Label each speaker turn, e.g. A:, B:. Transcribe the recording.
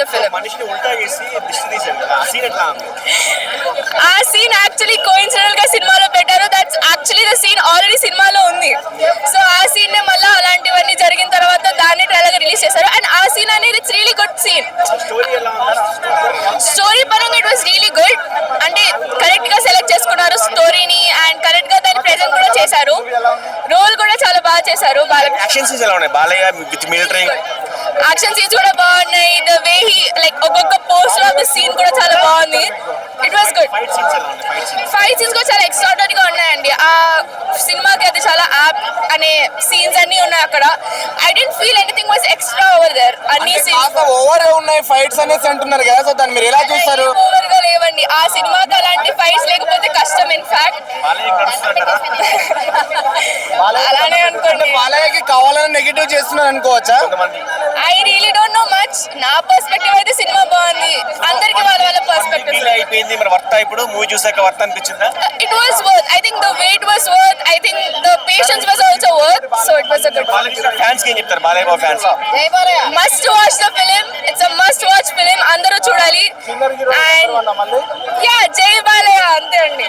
A: the film. ఆ scene actually coincidental గా సినిమాలో పెట్టారు. That's actually the scene already సినిమాలో ఉంది. సో ఆ సీన్ నే మళ్ళీ అలాంటివన్నీ జరిగిన తర్వాత దాన్ని ట్రైలర్ గా రిలీజ్ చేశారు. అండ్ ఆ సీన్ అనేది it's really good scene. Story పరంగా ఇట్ వాస్ రియలీ గుడ్. అంటే కరెక్ట్ గా సెలెక్ట్ చేసుకున్నారు స్టోరీని అండ్ కరెక్ట్ గా దాన్ని ప్రెజెంట్ కూడా చేశారు. రోల్ కూడా చాలా బాగా చేశారు.
B: యాక్షన్ సీన్స్ ఎలా ఉన్నాయి? Balayya with military
A: action scenes కూడా బాగున్నాయి. ద వే హీ లైక్ ఒక్కొక్క పోస్ట్ ఆఫ్ ద సీన్ కూడా చాలా బాగుంది. It was good. Fight scenes కూడా చాలా ఎక్స్ట్రాడనరీగా ఉన్నాయండి. ఆ సినిమాకి అది చాలా యాప్ అనే సీన్స్ అన్ని ఉన్నాయి అక్కడ. I don't feel anything was extra over there. అన్ని సీన్స్
C: ఓవర్ ఉన్నాయి ఫైట్స్ అనేసి అంటున్నారు కదా, సో దాన్ని మీరు ఎలా చూస్తారు?
A: ఓవర్ గా లేవండి. ఆ సినిమాకి అలాంటి ఫైట్స్ లేకపోతే కష్టం. ఇన్ఫాక్ట్ అలానే అనుకోండి.
C: బాలయ్యకి కావాలని నెగిటివ్ చేస్తున్నారు అనుకోవచ్చా?
A: I really don't know much. నా పర్స్పెక్టివ్ అయితే సినిమా బాగుంది. అందరికి వాళ్ళ వాళ్ళ పర్స్పెక్టివ్
B: అయిపోయింది. మరి వర్త ఇప్పుడు మూవీ చూసాక వర్త అనిపించిందా?
A: It was worth. I think the wait was worth. I think the patience was also worth. So it was a good one.
B: Fans కి ఏం చెప్తారు? Balayya Babu fans
A: Must watch the film. It's a must watch film. అందరూ చూడాలి. And yeah, జై బాలయ్య అంతే అండి.